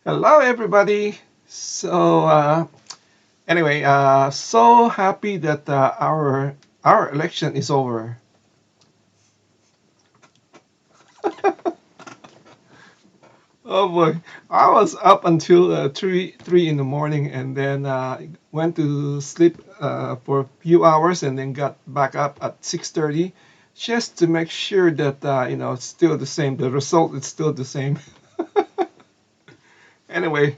Hello, everybody. So happy that our election is over. Oh boy, I was up until three in the morning, and then went to sleep for a few hours, and then got back up at 6:30, just to make sure that it's still the same. The result is still the same. Anyway,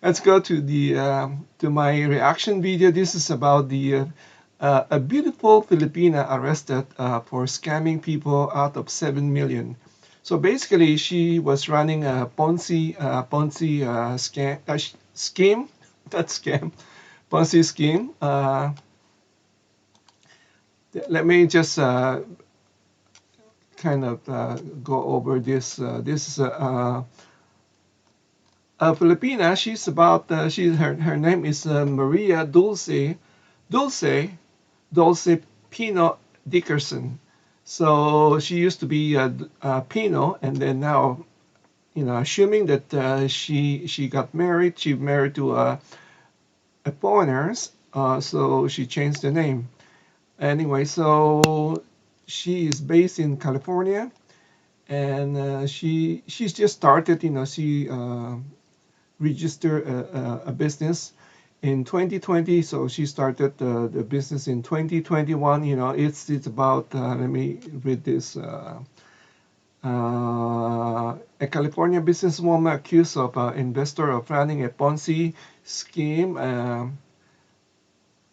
let's go to my reaction video. This is about a beautiful Filipina arrested for scamming people out of 7 million. So basically, she was running a Ponzi scheme, not scam, Ponzi scheme. Let me just kind of go over this. This is a Filipina. She's about her name is Maria Dulce Pino Dickerson. So she used to be Pino, and then now, assuming that she got married, she married to a foreigner, so she changed the name. Anyway, so she is based in California, and she's just started. She registered a business in 2020. So she started the business in 2021. It's about let me read this. A California businesswoman accused of investor of running a Ponzi scheme, and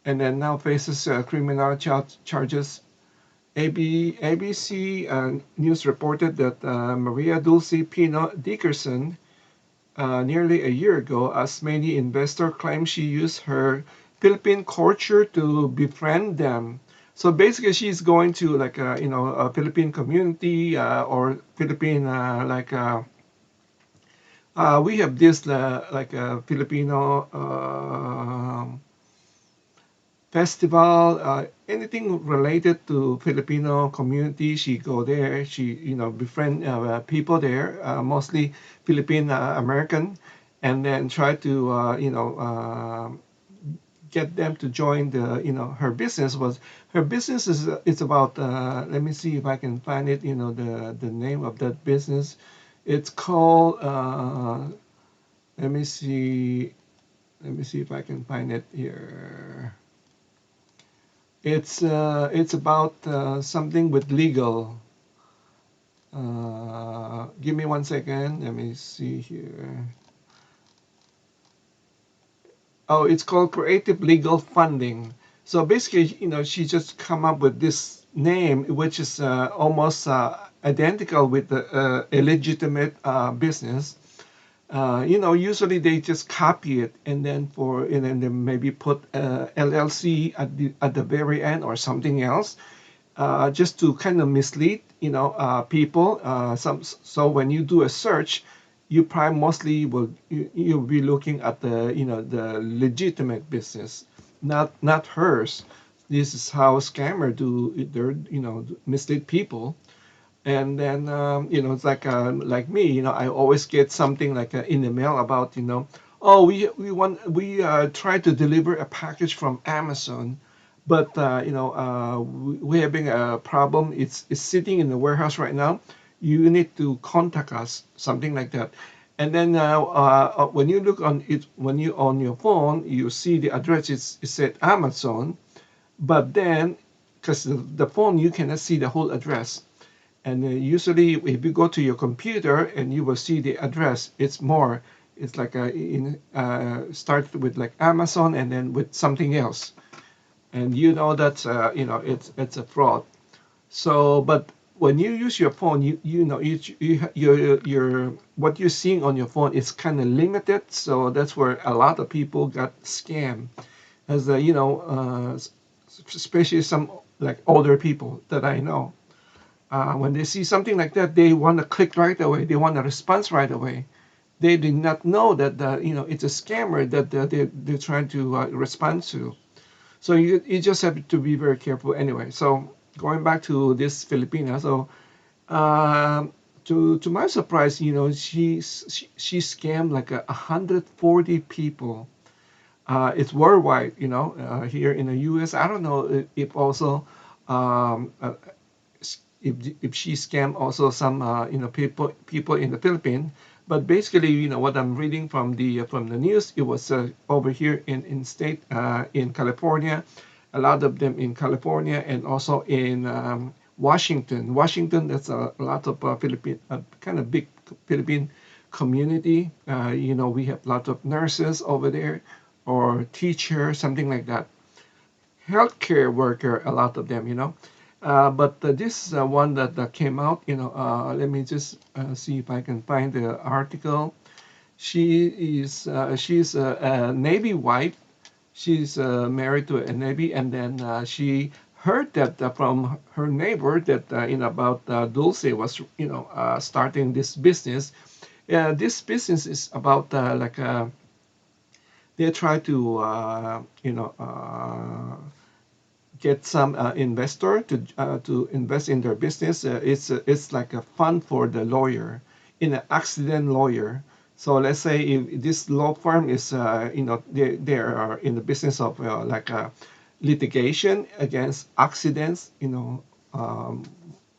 then now faces criminal charges. ABC News reported that Maria Dulce Pino Dickerson, nearly a year ago, as many investors claim she used her Philippine culture to befriend them. So basically, she's going to like a Philippine community or Philippine we have this like a Filipino festival, anything related to Filipino community. She go there. She befriend people there, mostly Philippine American, and then try to get them to join the her business. Was her business is it's about let me see if I can find it. The name of that business. It's called let me see. Let me see if I can find it here. It's about something with legal. Give me 1 second. Let me see here. Oh, it's called Creative Legal Funding. So basically, she just come up with this name, which is almost identical with the illegitimate business. Usually they just copy it, and then they maybe put LLC at the very end or something else, just to kind of mislead people. So when you do a search, you probably mostly you'll be looking at the legitimate business, not hers. This is how scammer do they're mislead people. And then it's like me, I always get something like in the mail about oh, we try to deliver a package from Amazon, but we having a problem. It's sitting in the warehouse right now. You need to contact us, something like that. And then when you look on it, when you on your phone, you see the address. It said Amazon, but then because the phone you cannot see the whole address. And usually, if you go to your computer and you will see the address, it's more. It's like start with like Amazon and then with something else, and that's it's a fraud. So, but when you use your phone, your what you're seeing on your phone is kind of limited. So that's where a lot of people got scammed, as especially some like older people that I know. When they see something like that, they want to click right away. They want a response right away. They did not know that it's a scammer that they're trying to respond to. So you just have to be very careful anyway. So going back to this Filipina, so uh, to my surprise, she scammed like 140 people. It's worldwide, here in the U.S. I don't know if also um, uh, if she scammed also some people in the Philippines. But basically, what I'm reading from the news, it was over here in state in California, a lot of them in California and also in Washington. Washington, that's a lot of Philippine kind of big Philippine community. We have a lot of nurses over there or teachers, something like that. Healthcare worker, a lot of them. But this one that came out, let me just see if I can find the article. She's a Navy wife. She's married to a Navy, and then she heard that from her neighbor that about Dulce was starting this business. This business is about like they try to get some investor to invest in their business. It's like a fund for the lawyer, in an accident lawyer. So let's say if this law firm is they are in the business of like litigation against accidents,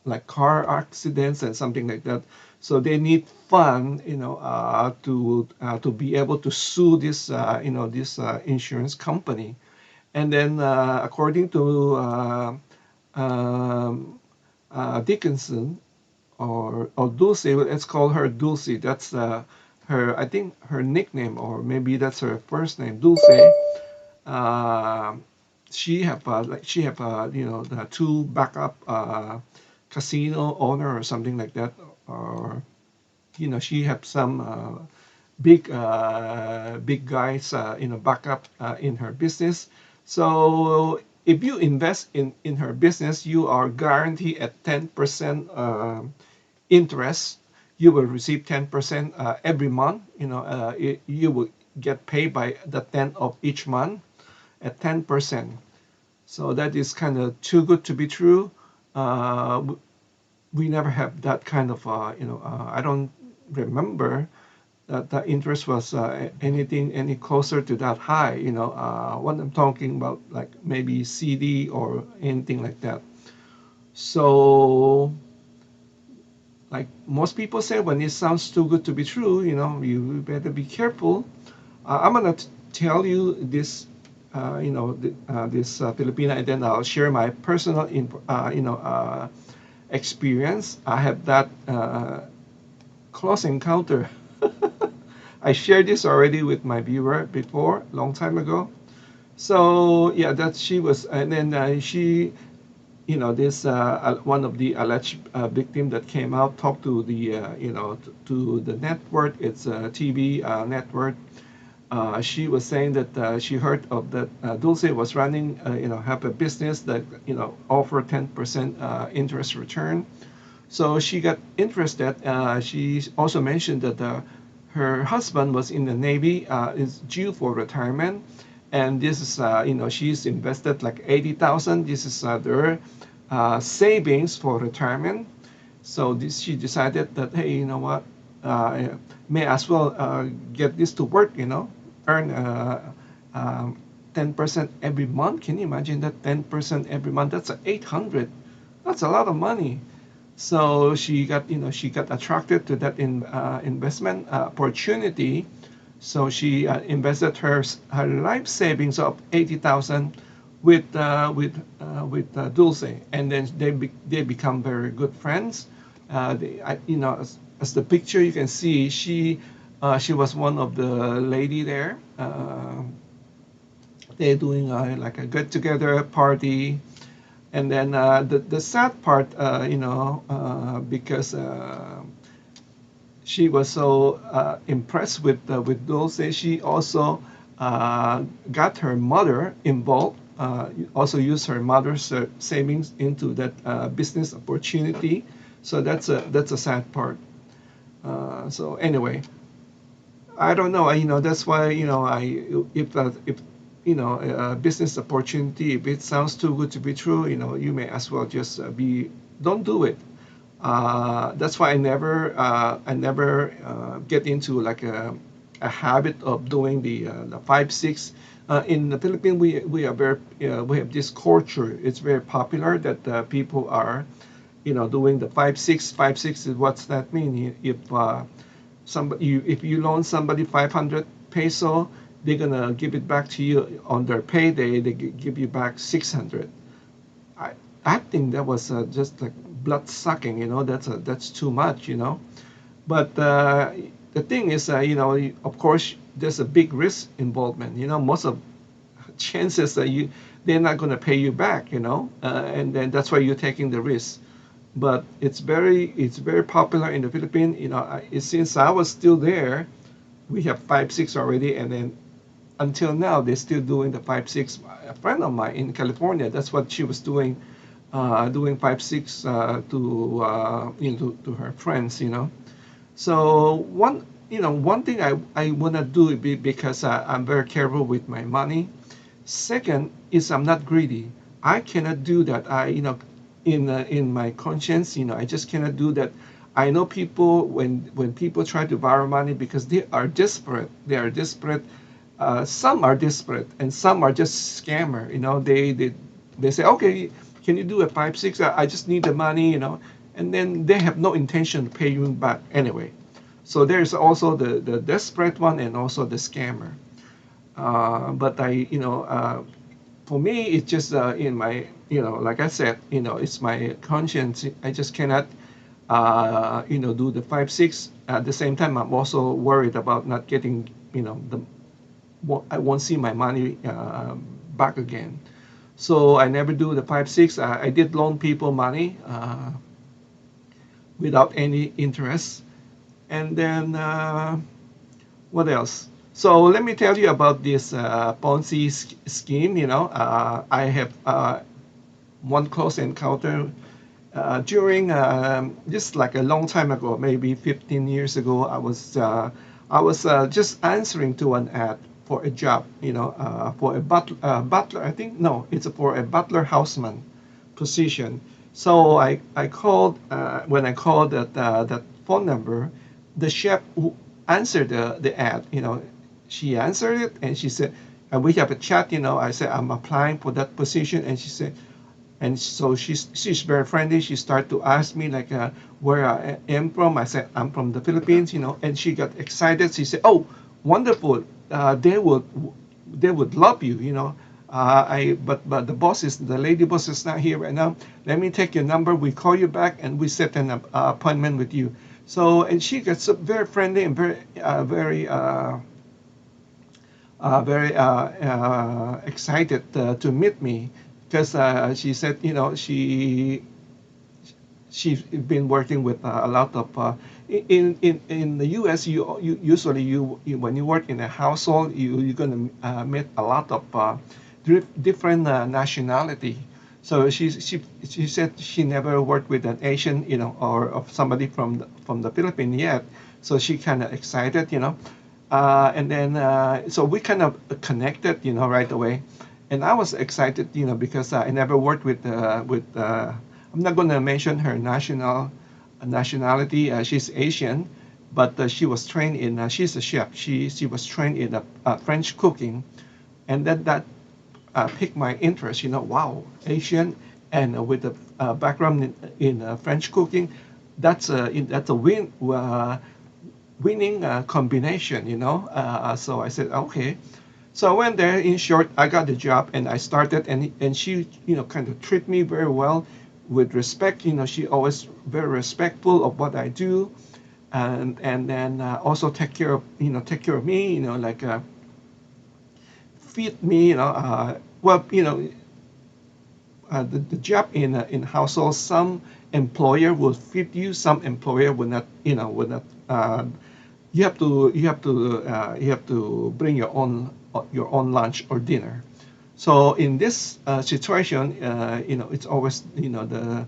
like car accidents and something like that. So they need fund, to be able to sue this insurance company. And then, according to um, Dickinson or Dulce, let's call her Dulce. That's her, I think, her nickname, or maybe that's her first name, Dulce. Uh, she have the two backup casino owner or something like that, or she have some big guys backup in her business. So if you invest in her business, you are guaranteed at 10% interest. You will receive 10% every month. You will get paid by the 10th of each month at 10%. So that is kind of too good to be true. Uh, we never have that kind of I don't remember that the interest was anything any closer to that high. What I'm talking about, like maybe CD or anything like that. So, like most people say, when it sounds too good to be true, you better be careful. I'm gonna tell you this, this Filipina, and then I'll share my personal, experience. I have that close encounter. I shared this already with my viewer before, long time ago. So yeah, that she was, and then she, this one of the alleged victim that came out talked to the, to the network. It's a TV network. She was saying that she heard of that Dulce was running, have a business that offer 10% interest return. So she got interested. She also mentioned that her husband was in the Navy, is due for retirement, and this is she's invested like 80,000. This is their savings for retirement. So she decided that, hey, you know what, may as well get this to work. Earn 10% every month. Can you imagine that? 10% every month. That's 800. That's a lot of money. So she got attracted to that investment opportunity. So she invested her life savings of 80,000 with Dulce, and then they become very good friends. As the picture you can see, she was one of the lady there. They're doing like a get together party. And then the sad part, because she was so impressed with Dulce, she also got her mother involved. Also used her mother's savings into that business opportunity. So that's a sad part. So anyway, I don't know. That's why I if a business opportunity, if it sounds too good to be true, you may as well just don't do it. That's why I never get into like a habit of doing the 5-6. In the Philippines, we have this culture. It's very popular that people are doing the 5-6. 5-6 is what's that mean? If if you loan somebody 500 peso, they're gonna give it back to you on their payday. They give you back 600. I I think that was just like blood sucking. That's too much. But the thing is, of course, there's a big risk involvement. Most of chances that they're not going to pay you back. And then that's why you're taking the risk. But it's very popular in the Philippines. Since I was still there, we have 5-6 already, and then until now they're still doing the 5-6. A friend of mine in California, that's what she was doing 5-6 to her friends. So one thing I wanna do because I'm very careful with my money. Second is I'm not greedy. I cannot do that. In my conscience, I just cannot do that. I know people when people try to borrow money because they are desperate. They are desperate. Some are desperate and some are just scammer. They say, okay, can you do a 5-6? I just need the money. And then they have no intention to pay you back anyway. So there's also the desperate one and also the scammer. But for me, it's just in my, like I said, it's my conscience. I just cannot, do the 5-6. At the same time, I'm also worried about not getting, I won't see my money back again. So I never do the 5-6. I did loan people money without any interest. And then what else? So let me tell you about this Ponzi scheme. I have one close encounter during just like a long time ago, maybe 15 years ago. I was just answering to an ad for a job, for a butler. I think no, it's for a butler houseman position. So I called when I called that phone number, the chef who answered the ad, she answered it and she said, and we have a chat, I said I'm applying for that position, and she said, and so she's very friendly. She started to ask me like where I am from. I said I'm from the Philippines, and she got excited. She said, "Oh, wonderful! They would love you, but the lady boss is not here right now. Let me take your number. We call you back and we set an appointment with you." So and she gets so very friendly and very excited to meet me because she said, she's been working with a lot of in the U.S. You usually when you work in a household you're gonna meet a lot of different nationality. So she said she never worked with an Asian, or of somebody from the Philippines yet. So she kind of excited, and then so we kind of connected, right away. And I was excited, because I never worked with. I'm not going to mention her nationality. She's Asian, but she was trained in. She's a chef. She was trained in French cooking, and that piqued my interest. Wow, Asian and with a background in French cooking, that's a winning combination. So I said okay. So I went there. In short, I got the job and I started, and she kind of treated me very well, with respect. She always very respectful of what I do, and then also take care of me. Like feed me. Well, the job in household, some employer will feed you, some employer will not. Will not. You have to bring your own lunch or dinner. So in this situation, it's always the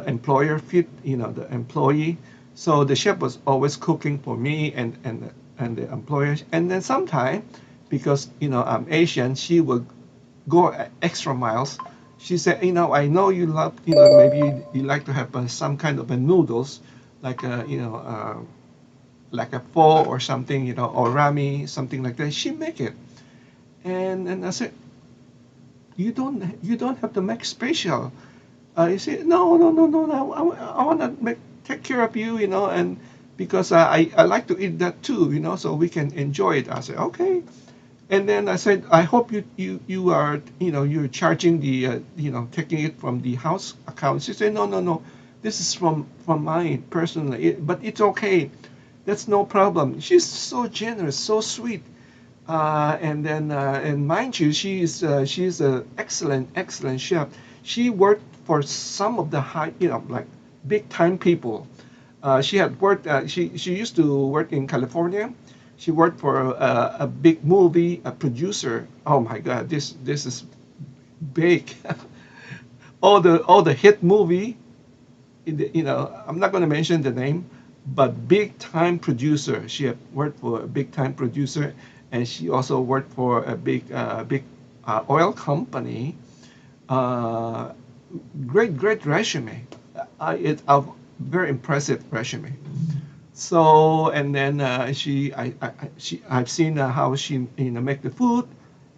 employer feed the employee. So the chef was always cooking for me and the employer. And then sometimes, because I'm Asian, she would go extra miles She said, I know you love, maybe you like to have some kind of a noodles, like like a pho or something, or rami, something like that. She make it, and I said, you don't have to make special. You say, no, no, no, no, no. I want to take care of you, and because I like to eat that too, so we can enjoy it. I said, okay. And then I said, I hope you are, you're charging the, taking it from the house account. She said, no, no, no. This is from mine personally, but it's okay. That's no problem. She's so generous, so sweet. And mind you, she's a excellent chef. She worked for some of the high, like big time people. She had worked. She used to work in California. She worked for a big movie a producer. Oh my God, this is big. All the hit movie. I'm not going to mention the name, but big time producer. She had worked for a big time producer, and she also worked for a big oil company. Uh, great resume. It's a very impressive resume. So and then I've seen how she make the food,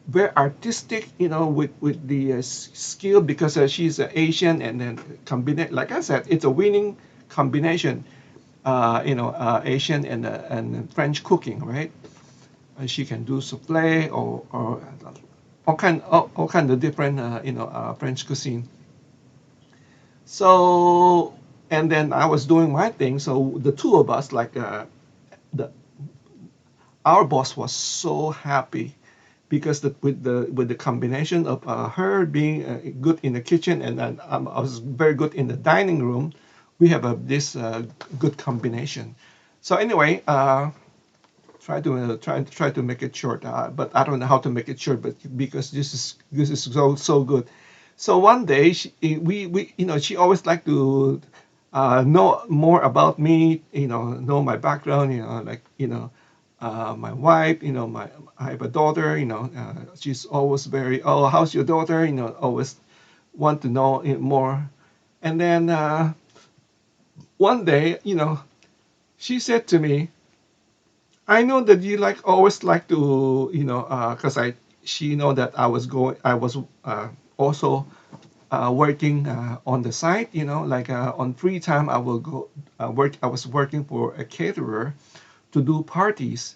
very artistic, with the skill because she's Asian and then combine. Like I said, it's a winning combination. Asian and French cooking, right? She can do souffle or all kind of different French cuisine. So and then I was doing my thing. So the two of us, like the our boss was so happy because with the combination of her being good in the kitchen and then I was very good in the dining room, we have this good combination. So anyway, try to make it short, but I don't know how to make it short, but because this is so good. So one day we she always liked to know more about me, know my background, like my wife, I have a daughter, she's always very, oh, how's your daughter, always want to know it more. And then one day, she said to me, I know that you always like to, because she know that I was also working on the side, like on free time I will go work. I was working for a caterer to do parties.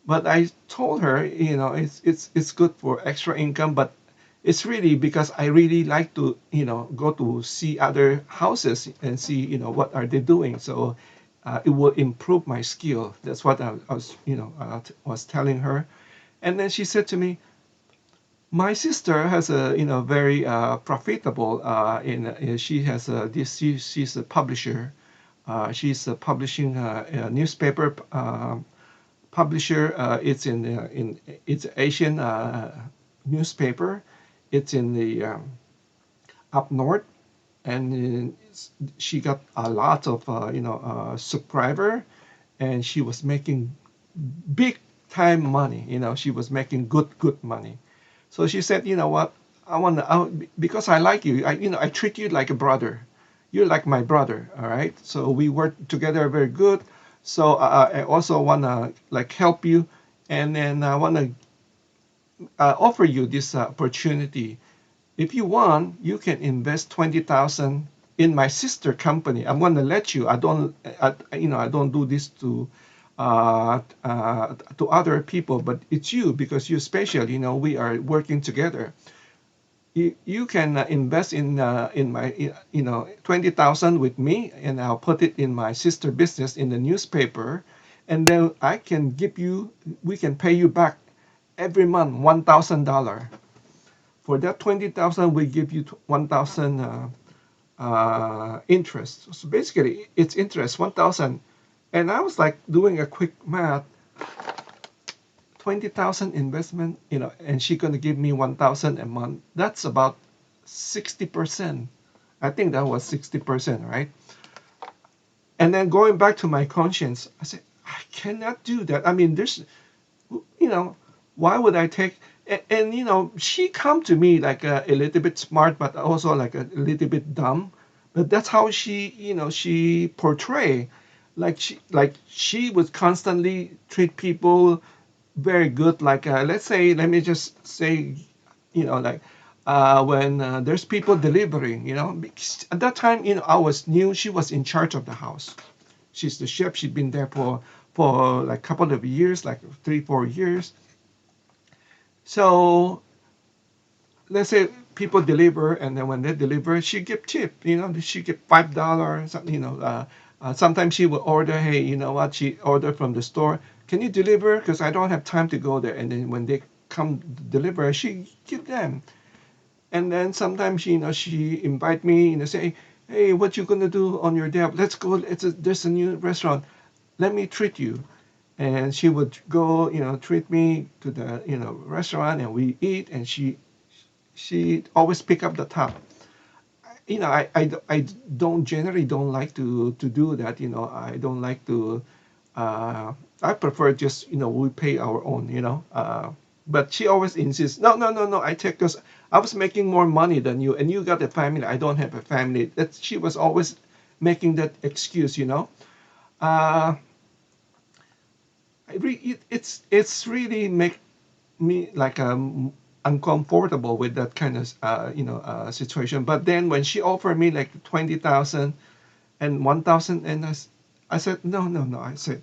But I told her, it's good for extra income, but it's really because I really like to, go to see other houses and see, what are they doing. So it will improve my skill. That's what I was, was telling her. And then she said to me, my sister has a, very profitable. She has she's a publisher. She's publishing a newspaper. Publisher. It's Asian newspaper. It's in the up north, and she got a lot of subscriber, and she was making big time money. She was making good money. So she said, you know what? Because I like you. I treat you like a brother. You're like my brother. All right. So we work together very good. So I also wanna like help you, and then I wanna offer you this opportunity. If you want, you can invest 20,000 in my sister company. I'm gonna let you. I don't do this to other people, but it's you because you're special. We are working together. You can invest in my 20,000 with me, and I'll put it in my sister business in the newspaper, and then we can pay you back every month $1,000. For that 20,000, we give you 1,000 interest. So basically, it's interest 1,000, and I was like doing a quick math. 20,000 investment, and she gonna give me 1,000 a month. That's about 60%. I think that was 60%, right? And then going back to my conscience, I said, I cannot do that. I mean, there's, you know, why would I take? and she come to me like a little bit smart, but also like a little bit dumb. But that's how she portray, like she would constantly treat people very good. Like let's say, let me just say, like when there's people delivering, because at that time, I was new. She was in charge of the house. She's the chef. She'd been there for like a couple of years, like 3 4 years. So let's say people deliver, and then when they deliver, she give tip. She give $5, something. Sometimes she will order, hey, you know what? She ordered from the store. Can you deliver? Because I don't have time to go there. And then when they come deliver, she give them. And then sometimes, she invite me, say, hey, what you gonna do on your day off? Let's go. There's a new restaurant. Let me treat you. And she would go, treat me to the, restaurant, and we eat, and she always pick up the tab. I don't generally don't like to do that. I don't like to. Uh, I prefer just we pay our own. But she always insists. No, no, no, no. I take because I was making more money than you, and you got a family. I don't have a family. That she was always making that excuse. Uh, it's really make me like uncomfortable with that kind of situation. But then when she offered me like 20,000 and 1,000, and I said no, no, no. I said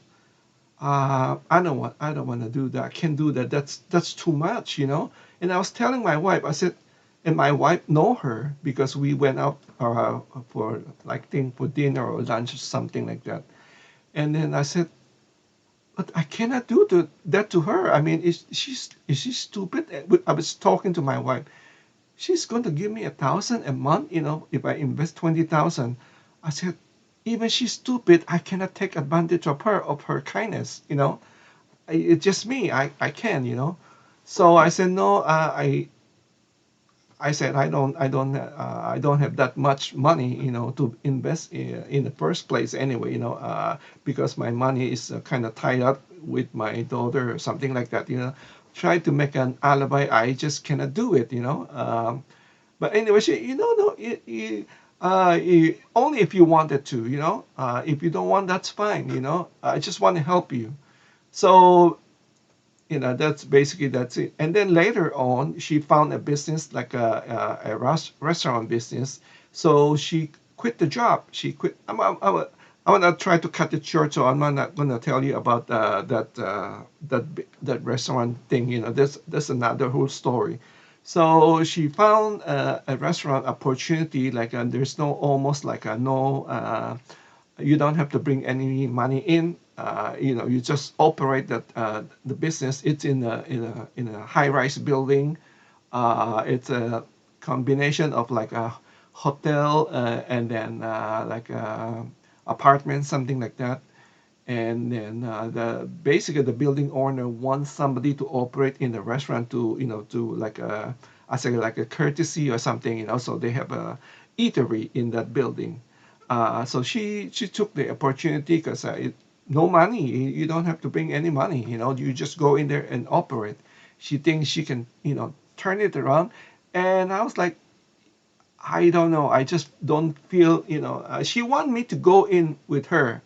I don't want to do that. I can't do that. That's too much. And I was telling my wife. I said, and my wife know her because we went out for like thing for dinner or lunch or something like that. And then I said, but I cannot do that to her. I mean, is she stupid? I was talking to my wife. She's going to give me 1,000 a month, if I invest 20,000. I said, even she's stupid. I cannot take advantage of her kindness. It's just me. I can. So I said no. I said I don't have that much money, to invest in the first place anyway, because my money is kind of tied up with my daughter or something like that. Try to make an alibi. I just cannot do it. But anyway, no, only if you wanted to. If you don't want, that's fine. I just want to help you. So that's it. And then later on, she found a business like a restaurant business. So she quit the job. She quit. I'm gonna try to cut it short, so I'm not gonna tell you about that restaurant thing. That's another whole story. So she found a restaurant opportunity. Like there's no almost like a no. You don't have to bring any money in. You just operate the business. It's in a high-rise building. It's a combination of like a hotel and then like a apartment, something like that. And then basically the building owner wants somebody to operate in the restaurant to like I say like a courtesy or something. So they have a eatery in that building. So she took the opportunity because no money. You don't have to bring any money. You just go in there and operate. She thinks she can turn it around, and I was like, I don't know. I just don't feel. She want me to go in with her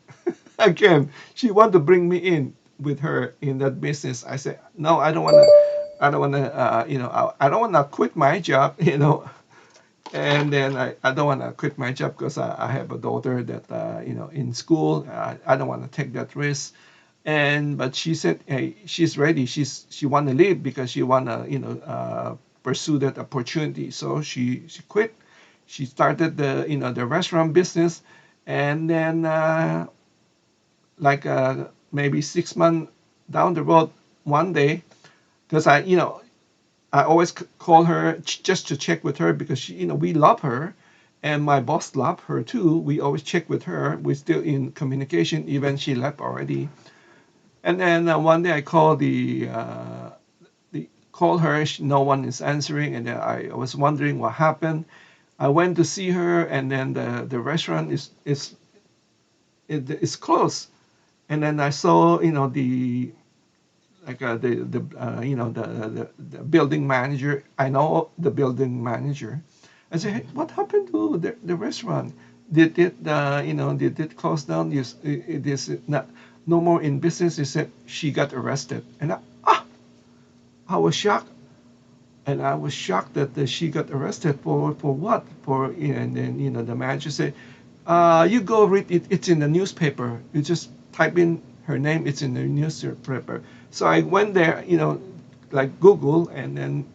again. She want to bring me in with her in that business. I said no. I don't want to. I don't want to. I don't want to quit my job. And then I don't want to quit my job because I have a daughter that in school. I don't want to take that risk. But she said, hey, she's ready. She want to leave because she want to pursue that opportunity. So she quit. She started the restaurant business, and then like maybe 6 months down the road, one day, because I always call her just to check with her because we love her, and my boss love her too. We always check with her. We're still in communication, even she left already. And then one day I call her. No one is answering, and then I was wondering what happened. I went to see her, and then the restaurant is closed. And then I saw the like the building manager. I know the building manager. I said, hey, what happened to the restaurant? Did it did it close down? Yes, it is not no more in business. He said she got arrested, and I was shocked. And I was shocked that she got arrested for what? For and then the manager said, you go read it. It's in the newspaper. You just type in her name. It's in the newspaper. So I went there, like Google, and then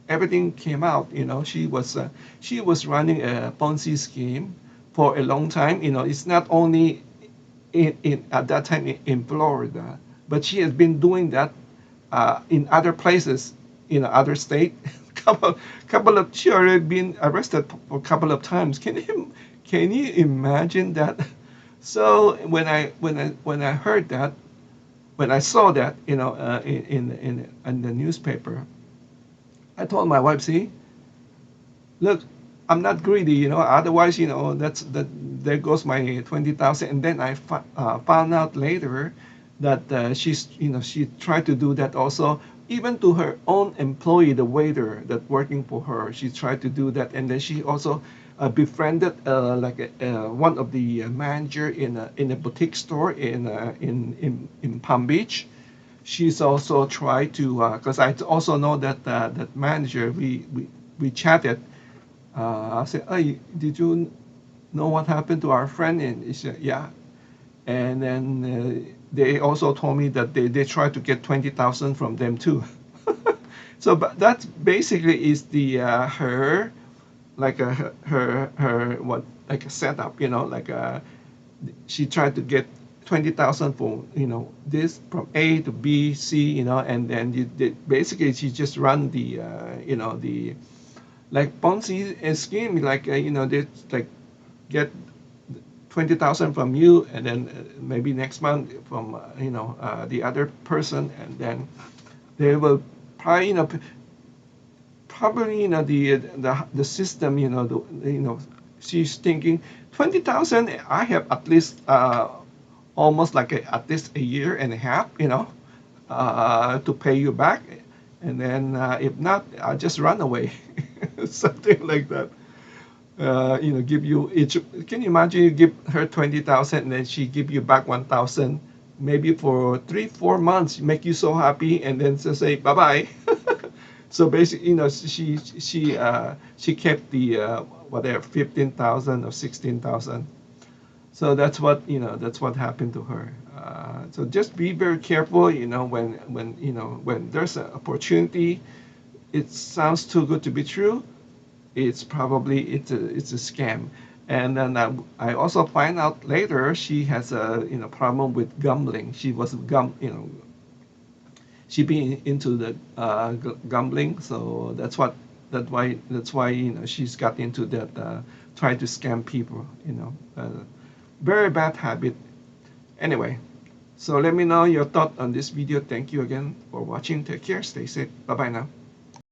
everything came out. She was running a Ponzi scheme for a long time. It's not only in at that time in Florida, but she has been doing that in other places, in other state. couple of She already been arrested for a couple of times. Can you imagine that? So when I heard that, when I saw that, in the newspaper, I told my wife, see, look, I'm not greedy, otherwise, that there goes my 20,000. And then I found out later that she tried to do that also, even to her own employee, the waiter that working for her. She tried to do that, and then she also befriended one of the manager in a boutique store in Palm Beach. She's also tried to, because I also know that manager. We chatted. I said, "Hey, did you know what happened to our friend?" And he said, "Yeah." And then they also told me that they tried to get 20,000 from them too. So, but that basically is the her like a her what like a setup, she tried to get 20,000 for this from A to B C, and then basically she just run the like Ponzi scheme, like they like get 20,000 from you, and then maybe next month from the other person, and then they will probably the system, she's thinking 20,000. I have at least almost like at least a year and a half, to pay you back, and then if not, I'll just run away, something like that. Give you each. Can you imagine you give her 20,000 and then she give you back 1,000, maybe for 3 4 months, make you so happy, and then just say bye bye. So basically, she kept the whatever 15,000 or 16,000. So that's what happened to her. So just be very careful, when there's an opportunity. It sounds too good to be true. It's a scam. And then I also find out later she has a problem with gambling. She was she been into the gambling, so that's why she's got into that, trying to scam people. Very bad habit. Anyway, so let me know your thought on this video. Thank you again for watching. Take care. Stay safe. Bye bye now.